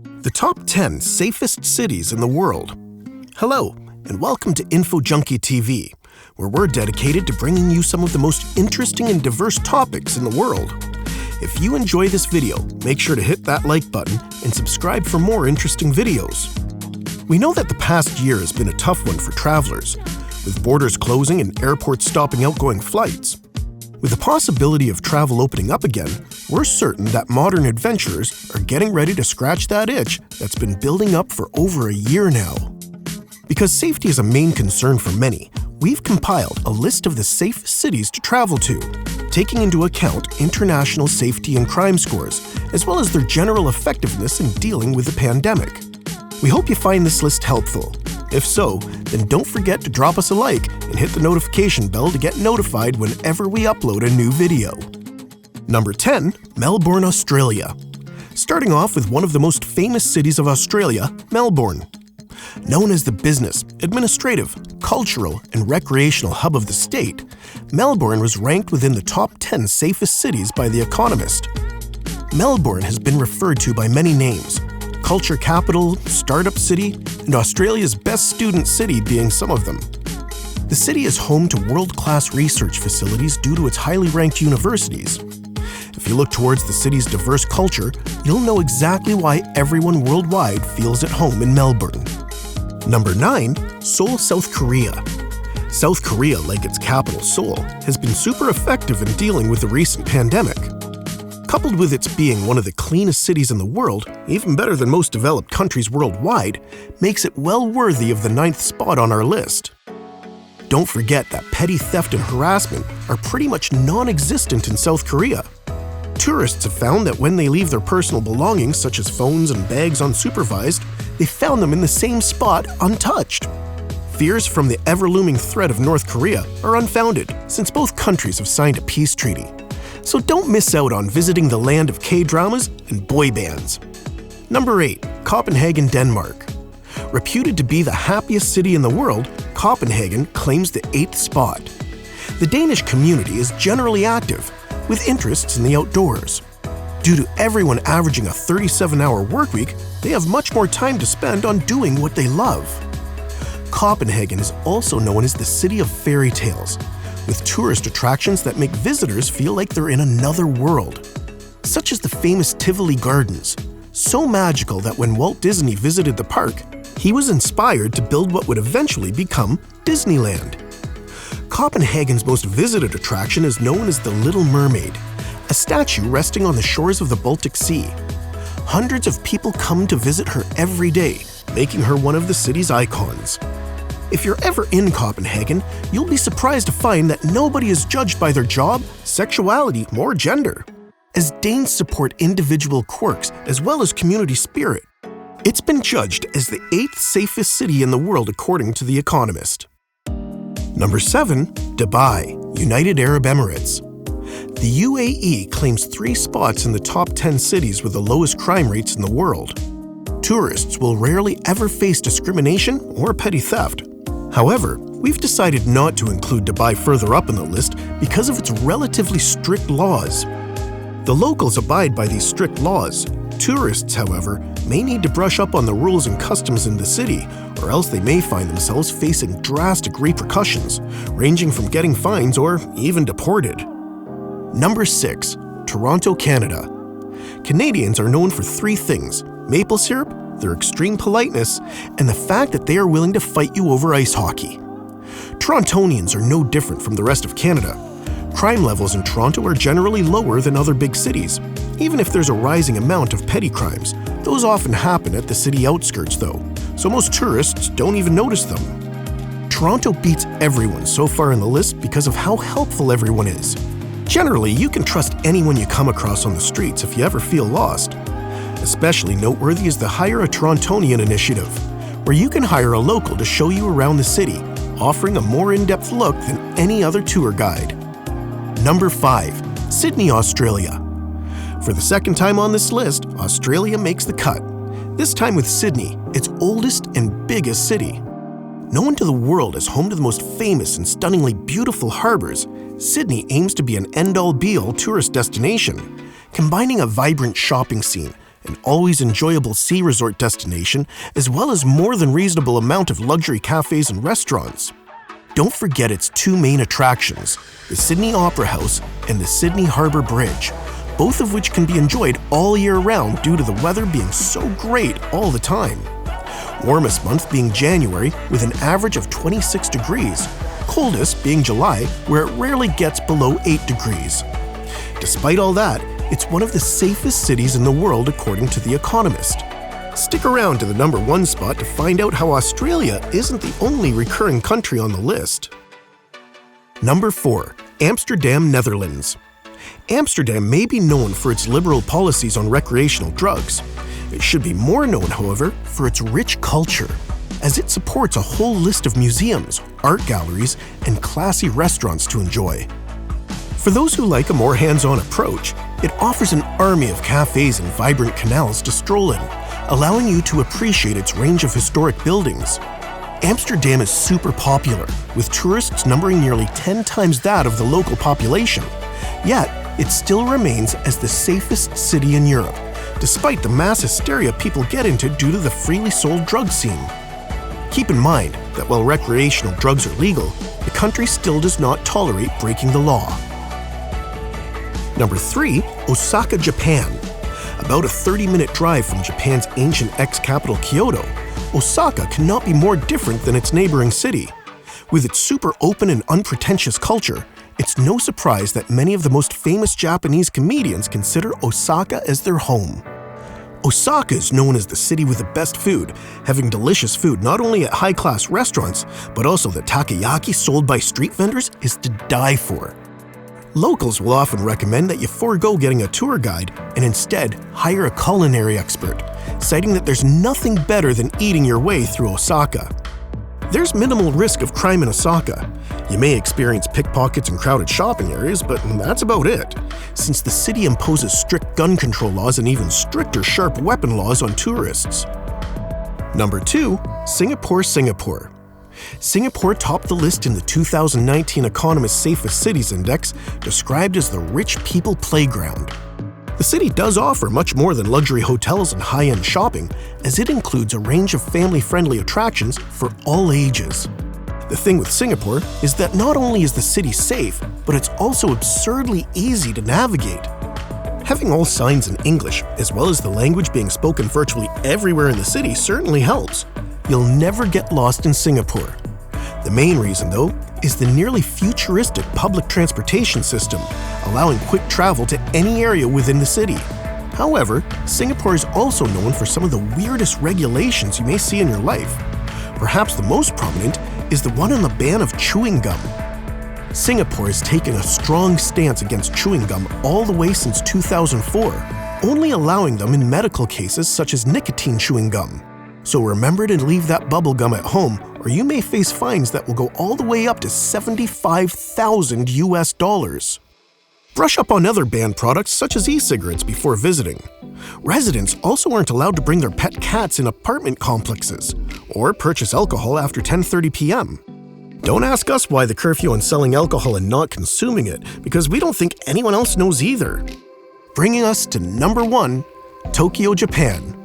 The top 10 safest cities in the world. Hello, and welcome to Junkie TV, where we're dedicated to bringing you some of the most interesting and diverse topics in the world. If you enjoy this video, make sure to hit that like button and subscribe for more interesting videos. We know that the past year has been a tough one for travelers, with borders closing and airports stopping outgoing flights. With the possibility of travel opening up again, we're certain that modern adventurers are getting ready to scratch that itch that's been building up for over a year now. Because safety is a main concern for many, we've compiled a list of the safe cities to travel to, taking into account international safety and crime scores, as well as their general effectiveness in dealing with the pandemic. We hope you find this list helpful. If so, then don't forget to drop us a like and hit the notification bell to get notified whenever we upload a new video. Number 10. Melbourne, Australia. Starting off with one of the most famous cities of Australia, Melbourne. Known as the business, administrative, cultural, and recreational hub of the state, Melbourne was ranked within the top 10 safest cities by The Economist. Melbourne has been referred to by many names, culture capital, startup city, and Australia's best student city being some of them. The city is home to world-class research facilities due to its highly ranked universities. If you look towards the city's diverse culture, you'll know exactly why everyone worldwide feels at home in Melbourne. Number 9. Seoul, South Korea. South Korea, like its capital Seoul, has been super effective in dealing with the recent pandemic. Coupled with its being one of the cleanest cities in the world, even better than most developed countries worldwide, makes it well worthy of the 9th spot on our list. Don't forget that petty theft and harassment are pretty much non-existent in South Korea. Tourists have found that when they leave their personal belongings, such as phones and bags unsupervised, they found them in the same spot untouched. Fears from the ever-looming threat of North Korea are unfounded, since both countries have signed a peace treaty. So don't miss out on visiting the land of K-dramas and boy bands. Number 8. Copenhagen, Denmark. Reputed to be the happiest city in the world, Copenhagen claims the 8th spot. The Danish community is generally active, with interests in the outdoors. Due to everyone averaging a 37-hour workweek, they have much more time to spend on doing what they love. Copenhagen is also known as the City of Fairy Tales, with tourist attractions that make visitors feel like they're in another world, such as the famous Tivoli Gardens, so magical that when Walt Disney visited the park, he was inspired to build what would eventually become Disneyland. Copenhagen's most visited attraction is known as the Little Mermaid, a statue resting on the shores of the Baltic Sea. Hundreds of people come to visit her every day, making her one of the city's icons. If you're ever in Copenhagen, you'll be surprised to find that nobody is judged by their job, sexuality, or gender, as Danes support individual quirks as well as community spirit. It's been judged as the 8th safest city in the world according to The Economist. Number 7. Dubai, United Arab Emirates. The UAE claims 3 spots in the top 10 cities with the lowest crime rates in the world. Tourists will rarely ever face discrimination or petty theft. However, we've decided not to include Dubai further up in the list because of its relatively strict laws. The locals abide by these strict laws. Tourists, however, may need to brush up on the rules and customs in the city, or else they may find themselves facing drastic repercussions, ranging from getting fines or even deported. Number 6. Toronto, Canada. Canadians are known for 3 things: maple syrup, their extreme politeness, and the fact that they are willing to fight you over ice hockey. Torontonians are no different from the rest of Canada. Crime levels in Toronto are generally lower than other big cities. Even if there's a rising amount of petty crimes, those often happen at the city outskirts though, so most tourists don't even notice them. Toronto beats everyone so far in the list because of how helpful everyone is. Generally, you can trust anyone you come across on the streets if you ever feel lost. Especially noteworthy is the Hire a Torontonian initiative, where you can hire a local to show you around the city, offering a more in-depth look than any other tour guide. Number 5. Sydney, Australia. For the second time on this list, Australia makes the cut, this time with Sydney, its oldest and biggest city. Known to the world as home to the most famous and stunningly beautiful harbors, Sydney aims to be an end-all be-all tourist destination, combining a vibrant shopping scene, an always enjoyable sea resort destination, as well as more than reasonable amount of luxury cafes and restaurants. Don't forget its two main attractions, the Sydney Opera House and the Sydney Harbour Bridge, both of which can be enjoyed all year round due to the weather being so great all the time. Warmest month being January with an average of 26 degrees, coldest being July where it rarely gets below 8 degrees. Despite all that, it's one of the safest cities in the world according to The Economist. Stick around to the number 1 spot to find out how Australia isn't the only recurring country on the list. Number 4. Amsterdam, Netherlands. Amsterdam may be known for its liberal policies on recreational drugs. It should be more known, however, for its rich culture, as it supports a whole list of museums, art galleries, and classy restaurants to enjoy. For those who like a more hands-on approach, it offers an army of cafes and vibrant canals to stroll in, allowing you to appreciate its range of historic buildings. Amsterdam is super popular, with tourists numbering nearly 10 times that of the local population. Yet, it still remains as the safest city in Europe, despite the mass hysteria people get into due to the freely sold drug scene. Keep in mind that while recreational drugs are legal, the country still does not tolerate breaking the law. Number 3. Osaka, Japan. About a 30-minute drive from Japan's ancient ex-capital Kyoto, Osaka cannot be more different than its neighboring city. With its super open and unpretentious culture, it's no surprise that many of the most famous Japanese comedians consider Osaka as their home. Osaka is known as the city with the best food, having delicious food not only at high-class restaurants, but also the takoyaki sold by street vendors is to die for. Locals will often recommend that you forego getting a tour guide and instead hire a culinary expert, citing that there's nothing better than eating your way through Osaka. There's minimal risk of crime in Osaka. You may experience pickpockets and crowded shopping areas, but that's about it, since the city imposes strict gun control laws and even stricter sharp weapon laws on tourists. Number 2. Singapore. Singapore topped the list in the 2019 Economist Safest Cities Index, described as the rich people playground. The city does offer much more than luxury hotels and high-end shopping, as it includes a range of family-friendly attractions for all ages. The thing with Singapore is that not only is the city safe, but it's also absurdly easy to navigate. Having all signs in English, as well as the language being spoken virtually everywhere in the city, certainly helps. You'll never get lost in Singapore. The main reason, though, is the nearly futuristic public transportation system, allowing quick travel to any area within the city. However, Singapore is also known for some of the weirdest regulations you may see in your life. Perhaps the most prominent is the one on the ban of chewing gum. Singapore has taken a strong stance against chewing gum all the way since 2004, only allowing them in medical cases such as nicotine chewing gum. So remember to leave that bubble gum at home, or you may face fines that will go all the way up to $75,000 US. Brush up on other banned products such as e-cigarettes before visiting. Residents also aren't allowed to bring their pet cats in apartment complexes, or purchase alcohol after 10:30 p.m. Don't ask us why the curfew on selling alcohol and not consuming it, because we don't think anyone else knows either. Bringing us to number 1, Tokyo, Japan.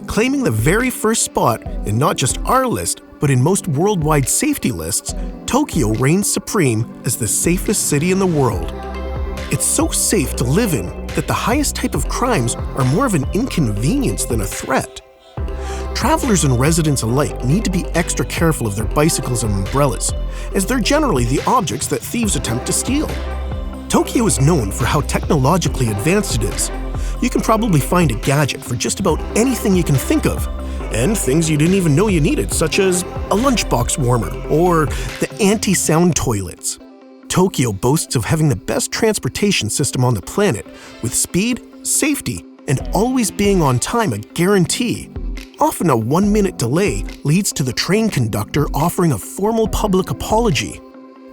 Claiming the very first spot in not just our list, but in most worldwide safety lists, Tokyo reigns supreme as the safest city in the world. It's so safe to live in that the highest type of crimes are more of an inconvenience than a threat. Travelers and residents alike need to be extra careful of their bicycles and umbrellas, as they're generally the objects that thieves attempt to steal. Tokyo is known for how technologically advanced it is. You can probably find a gadget for just about anything you can think of, and things you didn't even know you needed, such as a lunchbox warmer or the anti-sound toilets. Tokyo boasts of having the best transportation system on the planet, with speed, safety, and always being on time a guarantee. Often a 1-minute delay leads to the train conductor offering a formal public apology.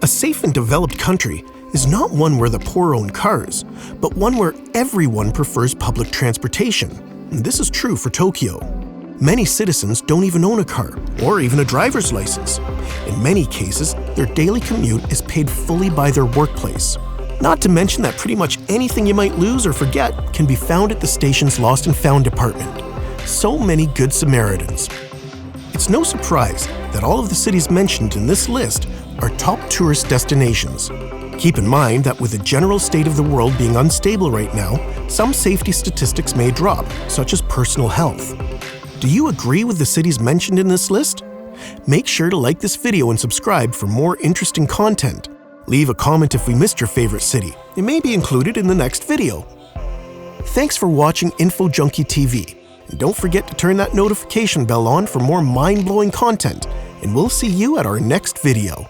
A safe and developed country is not one where the poor own cars, but one where everyone prefers public transportation. And this is true for Tokyo. Many citizens don't even own a car, or even a driver's license. In many cases, their daily commute is paid fully by their workplace. Not to mention that pretty much anything you might lose or forget can be found at the station's Lost and Found department. So many good Samaritans. It's no surprise that all of the cities mentioned in this list are top tourist destinations. Keep in mind that with the general state of the world being unstable right now, some safety statistics may drop, such as personal health. Do you agree with the cities mentioned in this list? Make sure to like this video and subscribe for more interesting content. Leave a comment if we missed your favorite city. It may be included in the next video. Thanks for watching Info Junkie TV. And don't forget to turn that notification bell on for more mind-blowing content. And we'll see you at our next video.